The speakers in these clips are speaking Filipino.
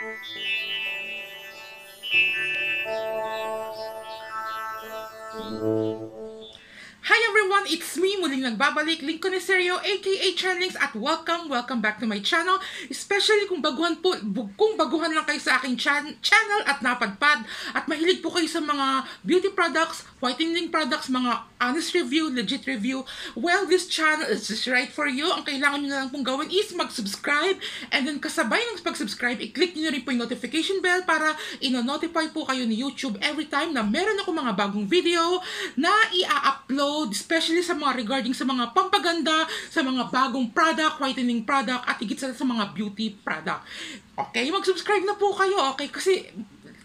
Hi everyone! It's me, muling nagbabalik, Lincoln Serio, aka Chanlings, at welcome back to my channel. Especially kung baguhan lang kayo sa aking channel at napadpad, at mahilig po kayo sa mga beauty products, whitening products, mga honest review, legit review. Well, this channel is just right for you. Ang kailangan nyo na lang pong gawin is mag-subscribe, and then kasabay ng pag-subscribe, i-click nyo rin po yung notification bell para ino-notify po kayo ni YouTube every time na meron ako mga bagong video na i-upload, especially sa mga regarding sa mga pampaganda, sa mga bagong product, whitening product, at higit sa mga beauty product. Okay, mag-subscribe na po kayo, okay? Kasi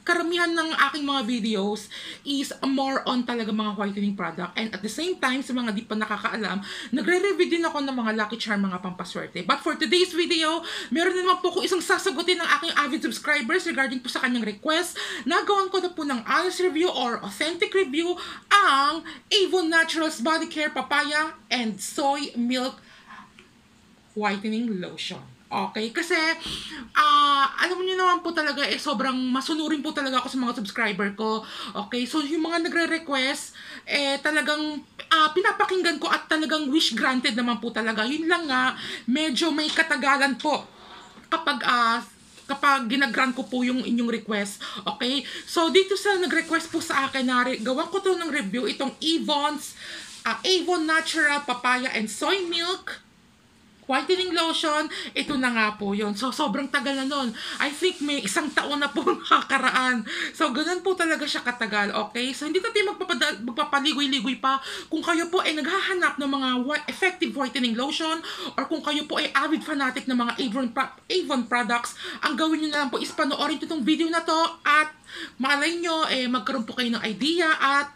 karamihan ng aking mga videos is more on talaga mga whitening product, and at the same time, sa mga di pa nakakaalam, nagre-review din ako ng mga Lucky Charm, mga pampaswerte. But for today's video, meron naman po ko isang sasagutin ng aking avid subscribers regarding po sa kanyang request. Nagawan ko na po ng honest review or authentic review ang Avon Naturals Body Care Papaya and Soy Milk Whitening Lotion. Okay, kasi alam niyo naman po talaga, sobrang masunurin po talaga ako sa mga subscriber ko. Okay, so yung mga nagre-request, talagang pinapakinggan ko at talagang wish granted naman po talaga. Yun lang nga, medyo may katagalan po kapag ginagrant ko po yung inyong request. Okay, so dito sa nag-request po sa akin na gawan ko to ng review, itong Avon Natural Papaya and Soy Milk Whitening Lotion, ito na nga po yun. So, sobrang tagal na nun. I think may 1 taon na po nakakaraan. So, ganun po talaga siya katagal, okay? So, hindi natin magpapaligoy-ligoy pa. Kung kayo po ay naghahanap ng mga effective whitening lotion, or kung kayo po ay avid fanatic ng mga Avon products, ang gawin nyo na lang po is panoorin itong video na to, at malay nyo, magkaroon po kayo ng idea, at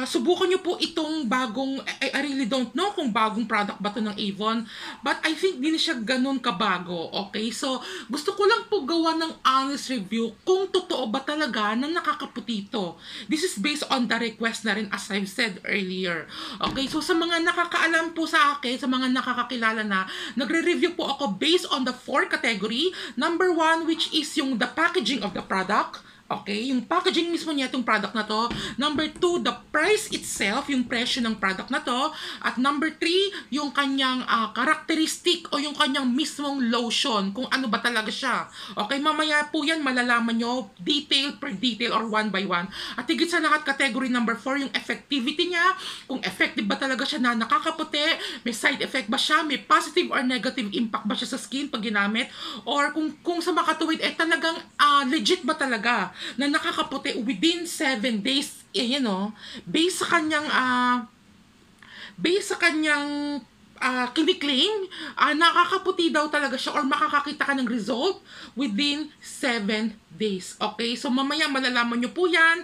subukan nyo po itong bagong, I really don't know kung bagong product ba to ng Avon, but I think din siya ganun kabago, okay? So, gusto ko lang po gawa ng honest review kung totoo ba talaga na nakakaputi ito. This is based on the request na rin, as I've said earlier. Okay, so sa mga nakakaalam po sa akin, sa mga nakakakilala na, nagre-review po ako based on the 4 category. Number 1, which is yung the packaging of the product. Okay, yung packaging mismo niya itong product na to. Number 2, the price itself, yung presyo ng product na to. At number 3, yung kanyang characteristic o yung kanyang mismong lotion, kung ano ba talaga siya. Okay, mamaya po yan malalaman nyo detail per detail or one by one. At higit sa lahat, category number 4, yung effectivity niya, kung effective ba talaga siya na nakakaputi, may side effect ba siya, may positive or negative impact ba siya sa skin pag ginamit, or kung sa makatuwid, talagang legit ba talaga na nakakaputi within 7 days, yan o, based sa kanyang kiniklaim, nakakaputi daw talaga siya or makakakita ka ng result within 7 days. Okay, so mamaya malalaman nyo po yan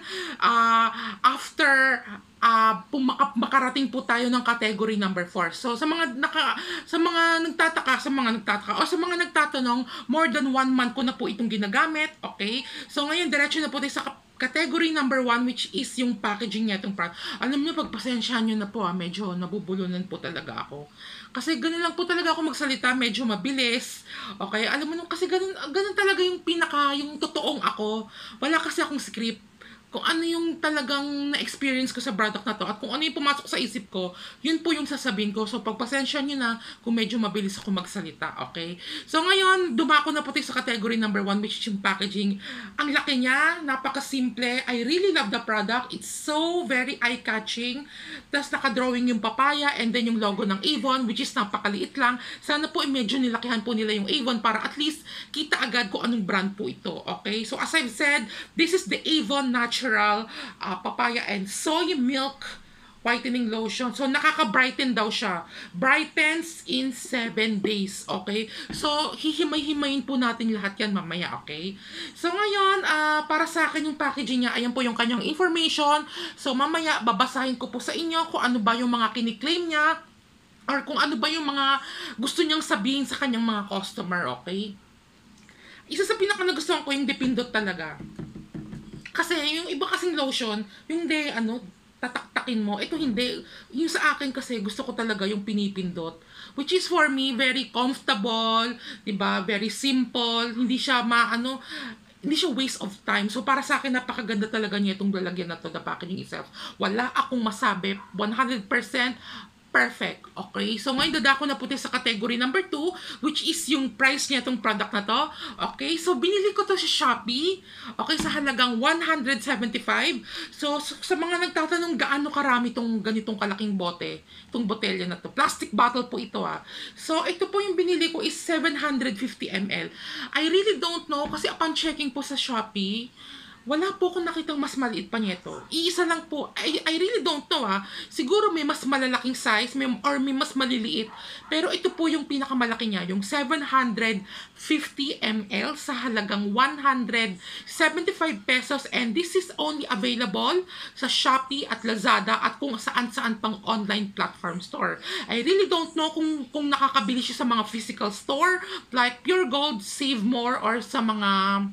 after makarating po tayo ng category number 4. So sa mga nagtataka o sa mga nagtatanong, more than 1 month ko na po itong ginagamit. Okay, so ngayon diretso na po tayo sa category number 1, which is yung packaging niya itong product. Alam niyo, pagpasensyahan niyo na po, medyo nabubulunan po talaga ako. Kasi ganun lang po talaga ako magsalita, medyo mabilis. Okay, alam mo nung, kasi ganun talaga yung yung totoong ako. Wala kasi akong script. Kung ano yung talagang na-experience ko sa product na to, at kung ano yung pumasok sa isip ko, yun po yung sasabihin ko. So, pagpasensya nyo na kung medyo mabilis ako magsalita, okay? So, ngayon, dumako na po tayo sa category number 1, which is yung packaging. Ang laki niya, napaka-simple. I really love the product. It's so very eye-catching. Tapos, naka-drawing yung papaya, and then yung logo ng Avon, which is napakaliit lang. Sana po, medyo nilakihan po nila yung Avon para at least kita agad kung anong brand po ito, okay? So, as I've said, this is the Avon Natural Papaya and Soy Milk Whitening Lotion. So, nakaka-brighten daw siya. Brightens in 7 days. Okay? So, hihimay-himayin po natin lahat yan mamaya. Okay? So, ngayon, para sa akin yung packaging niya, ayan po yung kanyang information. So, mamaya, babasahin ko po sa inyo kung ano ba yung mga kiniklaim niya or kung ano ba yung mga gusto niyang sabihin sa kanyang mga customer. Okay? Isa sa pinaka-nagustuhan ko yung dipindot talaga. Kasi yung iba kasing lotion, yung tataktakin mo. Ito hindi. Yung sa akin kasi gusto ko talaga yung pinipindot. Which is for me very comfortable, 'di ba? Very simple, hindi siya hindi siya waste of time. So, para sa akin, napakaganda talaga niya itong lalagyan na to, the packaging itself. Wala akong masabi, 100% perfect. Okay? So, ngayon dadako na po tayo sa category number 2, which is yung price niya itong product na to. Okay? So, binili ko to sa Shopee. Okay? Sa halagang 175. So, sa mga nagtatanong gaano karami itong ganitong kalaking bote, itong botelya na to. Plastic bottle po ito So, ito po yung binili ko is 750 ml. I really don't know kasi upon checking po sa Shopee, wala po akong nakitang mas maliit pa nito. Iisa lang po. I really don't know Siguro may mas malalaking size or may mas maliliit. Pero ito po yung pinakamalaki niya. Yung 750 ml sa halagang 175 pesos. And this is only available sa Shopee at Lazada at kung saan-saan pang online platform store. I really don't know kung nakakabili siya sa mga physical store like Pure Gold, Save More, or sa mga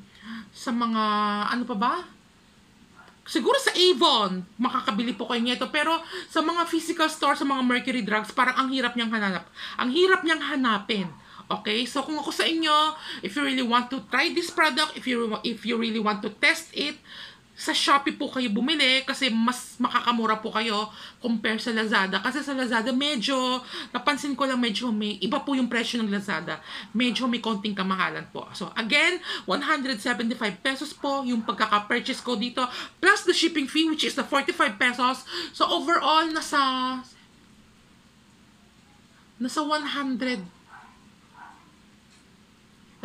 ano pa ba? Siguro sa Avon, makakabili po kayo nito. Pero sa mga physical store, sa mga Mercury Drugs, parang ang hirap niyang hanap. Ang hirap niyang hanapin. Okay? So kung ako sa inyo, if you really want to try this product, if you really want to test it, sa Shopee po kayo bumili kasi mas makakamura po kayo compare sa Lazada. Kasi sa Lazada napansin ko lang medyo may iba po yung presyo ng Lazada. Medyo may konting kamahalan po. So again, 175 pesos po yung pagkaka-purchase ko dito plus the shipping fee which is the 45 pesos. So overall, nasa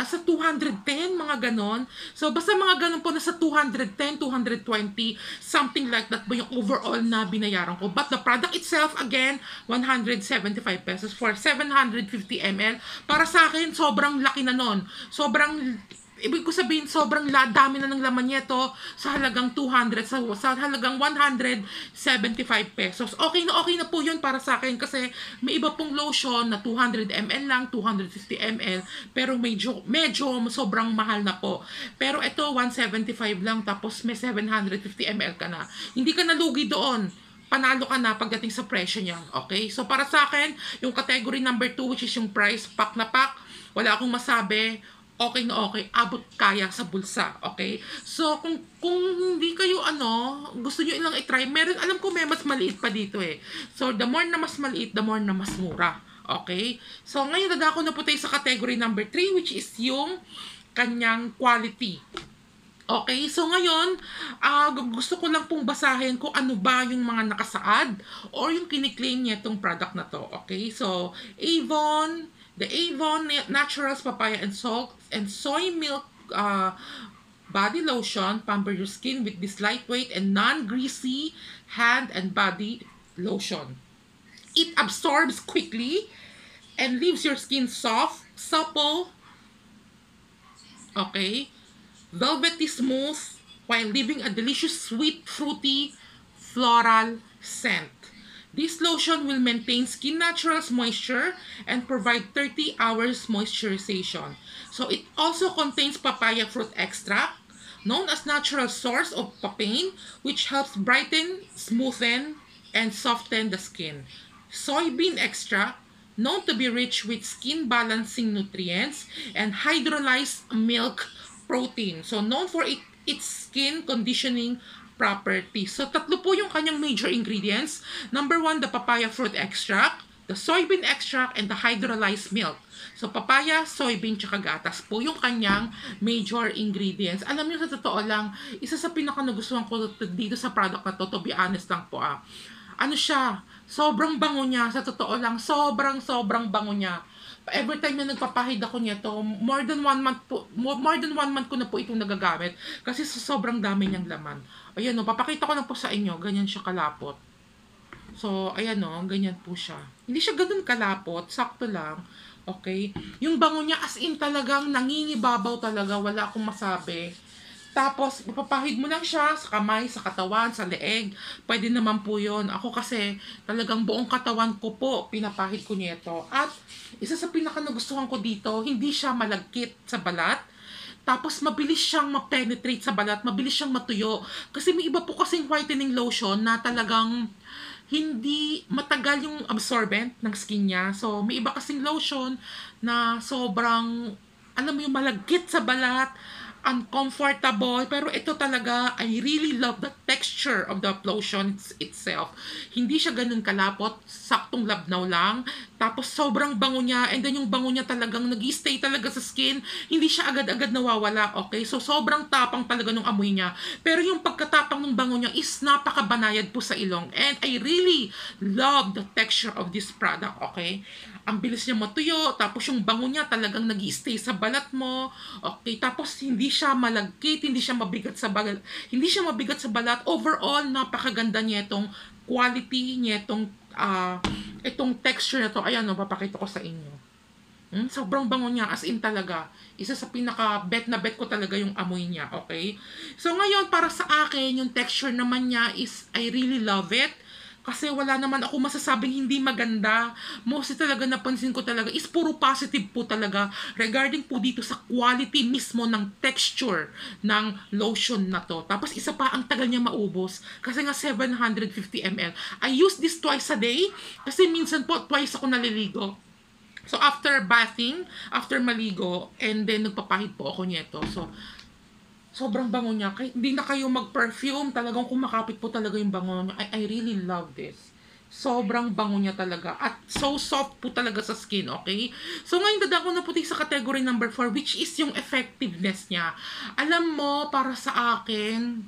210, mga ganon. So, basta mga ganon po, nasa 210, 220, something like that po yung overall na binayaran ko. But the product itself, again, 175 pesos for 750 ml. Para sa akin, sobrang laki na nun. Ibig ko sabihin, sobrang dami na ng laman niya to sa halagang 200, sa halagang 175 pesos. Okay na po yun para sa akin kasi may iba pong lotion na 200 ml lang, 250 ml, pero medyo sobrang mahal na po. Pero ito, 175 lang, tapos may 750 ml ka na. Hindi ka nalugi doon. Panalo ka na pagdating sa presyo niya. Okay? So, para sa akin, yung category number 2, which is yung price, pack na pack, wala akong masabi, okay na okay, abot kaya sa bulsa, okay? So, kung hindi kayo, gusto nyo ilang i-try, alam ko may mas maliit pa dito So, the more na mas maliit, the more na mas mura, okay? So, ngayon, dadako na po tayo sa category number 3, which is yung kanyang quality. Okay, so ngayon, gusto ko lang pong basahin kung ano ba yung mga nakasaad or yung kiniklaim niya itong product na to, okay? So, the Avon Naturals Papaya and Salt and Soy Milk Body Lotion pamper your skin with this lightweight and non-greasy hand and body lotion. It absorbs quickly and leaves your skin soft, supple, okay, velvety smooth, while leaving a delicious sweet, fruity, floral scent. This lotion will maintain skin natural's moisture and provide 30 hours moisturization. So it also contains papaya fruit extract, known as natural source of papain, which helps brighten, smoothen, and soften the skin. Soybean extract, known to be rich with skin balancing nutrients, and hydrolyzed milk protein. So known for its skin conditioning properties. So, tatlo po yung kanyang major ingredients. Number 1, the papaya fruit extract, the soybean extract, and the hydrolyzed milk. So, papaya, soybean, tsaka gatas po yung kanyang major ingredients. Alam niyo, sa totoo lang, isa sa pinaka-nagustuhan ko dito sa product na to be honest lang po ano siya, sobrang bango niya, sa totoo lang, sobrang bango niya. Every time na nagpapahid ako nito, more than 1 month ko na po itong nagagamit kasi sobrang dami niyang laman. Ayan papakita ko lang po sa inyo, ganyan siya kalapot. So, ayan ganyan po siya. Hindi siya ganun kalapot, sakto lang. Okay? Yung bango niya as in talagang nangingibabaw talaga, wala akong masabi. Tapos, ipapahid mo lang siya sa kamay, sa katawan, sa leeg. Pwede naman po yun. Ako kasi, talagang buong katawan ko po, pinapahid ko nito. At, isa sa pinaka-nagustuhan ko dito, hindi siya malagkit sa balat. Tapos, mabilis siyang ma-penetrate sa balat, mabilis siyang matuyo. Kasi may iba po kasing whitening lotion na talagang hindi matagal yung absorbent ng skin niya. So, may iba kasing lotion na sobrang, alam mo yung malagkit sa balat, uncomfortable, pero ito talaga, I really love the texture of the lotion itself. Hindi siya ganun kalapot, saktong labnaw lang, tapos sobrang bango niya, and then yung bango niya talagang nag-stay talaga sa skin, hindi siya agad-agad nawawala, okay? So sobrang tapang talaga ng amoy niya, pero yung pagkatapang ng bango niya is napakabanayad po sa ilong, and I really love the texture of this product, okay? Ang bilis niya matuyo, tapos yung bango niya talagang nag-stay sa balat mo, okay? Tapos hindi siya malagkit, hindi siya mabigat sa balat, Overall, napakaganda niya itong quality niya, itong texture na to. Ayan, no, papakita ko sa inyo. Sobrang bango niya, as in talaga. Isa sa pinaka-bet na bet ko talaga yung amoy niya, okay? So ngayon, para sa akin, yung texture naman niya is, I really love it. Kasi wala naman ako masasabing hindi maganda. Mostly talaga napansin ko talaga is puro positive po talaga regarding po dito sa quality mismo ng texture ng lotion na to. Tapos isa pa, ang tagal niya maubos kasi nga 750 ml. I use this twice a day kasi minsan po twice ako naliligo. So after bathing, after maligo, and then nagpapahid po ako nito. So sobrang bango niya. Hindi na kayo mag-perfume. Talagang kumakapit po talaga yung bango niya. I really love this. Sobrang bango niya talaga. At so soft po talaga sa skin, okay? So ngayon dadako na po sa category number 4, which is yung effectiveness niya. Alam mo, para sa akin,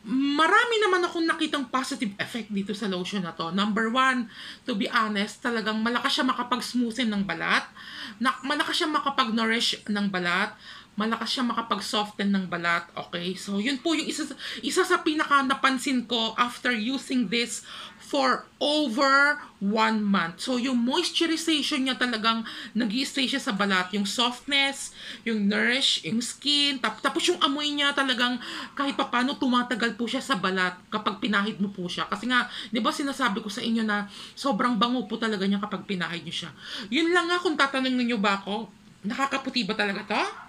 marami naman akong nakitang positive effect dito sa lotion na to. Number 1, to be honest, talagang malakas siya makapag-smoothen ng balat. Malakas siya makapag-nourish ng balat. Malakas siya makapag-soften ng balat, okay? So, yun po yung isa sa pinaka napansin ko after using this for over 1 month. So, yung moisturization niya talagang nag-i-stay siya sa balat. Yung softness, yung nourish, yung skin, tapos yung amoy niya talagang kahit papano tumatagal po siya sa balat kapag pinahid mo po siya. Kasi nga, di ba sinasabi ko sa inyo na sobrang bango po talaga niya kapag pinahid niyo siya. Yun lang nga, kung tatanungin niyo ba ako, nakakaputi ba talaga to?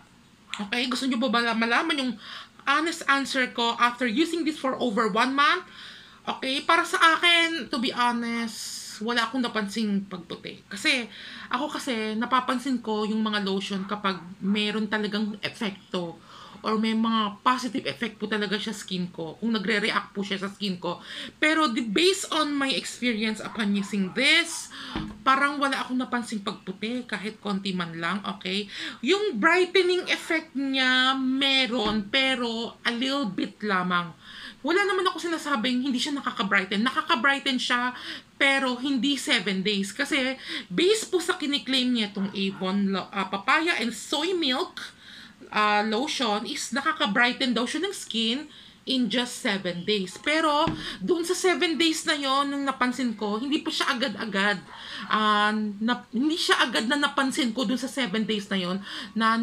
Okay, gusto nyo ba malaman yung honest answer ko after using this for over 1 month? Okay, para sa akin, to be honest, wala akong napansing pagputi. Kasi, napapansin ko yung mga lotion kapag meron talagang epekto or may mga positive effect po talaga siya skin ko, kung nagre-react po siya sa skin ko. Pero based on my experience upon using this, parang wala akong napansing pagputi kahit konti man lang, okay? Yung brightening effect niya meron, pero a little bit lamang. Wala naman ako sinasabing hindi siya nakaka-brighten. Nakaka-brighten siya, pero hindi 7 days. Kasi based po sa kiniklaim niya itong Avon Papaya and Soy Milk lotion is nakaka-brighten daw siya ng skin in just 7 days. Pero, doon sa 7 days na yon nung napansin ko, hindi pa siya agad-agad. Hindi siya agad na napansin ko doon sa 7 days na yon na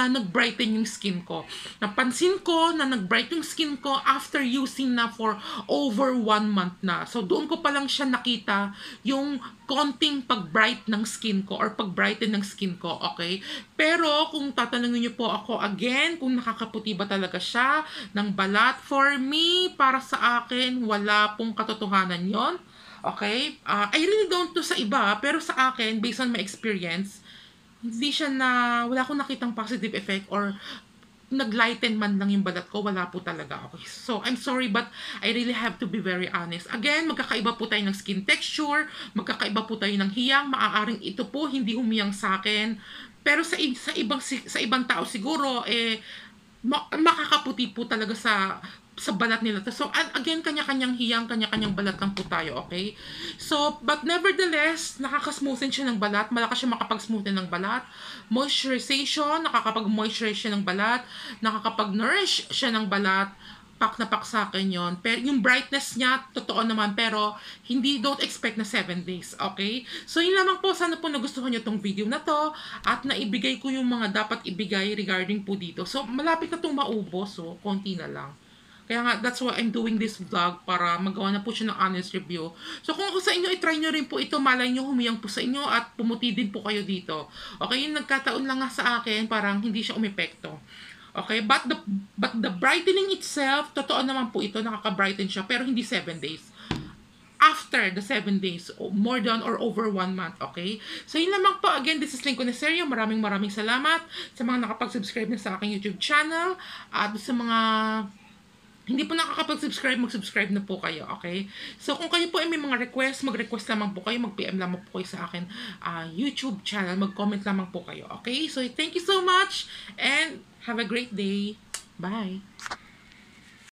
nag-brighten yung skin ko. Napansin ko na nag-brighten yung skin ko after using na for over 1 month na. So, doon ko pa lang siya nakita yung konting pag-bright ng skin ko or pag-brighten ng skin ko, okay? Pero, kung tatanungin niyo po ako again, kung nakakaputi ba talaga siya ng balat, for me, para sa akin, wala pong katotohanan yon. Okay? I really don't know sa iba, pero sa akin, based on my experience, wala akong nakitang positive effect or nag-lighten man lang yung balat ko, wala po talaga. Okay? So, I'm sorry but I really have to be very honest. Again, magkakaiba po tayo ng skin texture, magkakaiba po tayo ng hiyang, maaaring ito po hindi humiyang sa akin. Pero sa ibang tao siguro, makakaputi po talaga sa balat nila. So, again, kanya-kanyang hiyang, kanya-kanyang balat lang po tayo, okay? So, but nevertheless, nakaka-smoothen siya ng balat, malakas siya makapag-smoothen ng balat, moisturization, nakakapag-moisturize siya ng balat, nakakapag-nourish siya ng balat, pak na pak sa akin yun. Pero yung brightness niya, totoo naman, pero don't expect na 7 days, okay? So, yun lamang po. Sana po nagustuhan nyo tong video na to at naibigay ko yung mga dapat ibigay regarding po dito. So, malapit na itong maubos, so, konti na lang. Kaya nga, that's why I'm doing this vlog para magawa na po siya ng honest review. So, kung ako sa inyo, i-try nyo rin po ito, malay nyo, humiyang po sa inyo at pumuti din po kayo dito. Okay, yung nagkataon lang nga sa akin, parang hindi siya umepekto. Okay, but the brightening itself, totoo naman po ito, nakaka-brighten siya, pero hindi 7 days. after the 7 days, more than or over 1 month, okay? So, yun lamang po. Again, this is Lingko Neserio. Maraming salamat sa mga nakapag-subscribe na sa aking YouTube channel at sa mga hindi po nakakapag-subscribe, mag-subscribe na po kayo, okay? So, kung kayo po ay may mga request, mag-request lamang po kayo, mag-PM lamang po kayo sa akin YouTube channel, mag-comment lamang po kayo, okay? So, thank you so much and have a great day. Bye!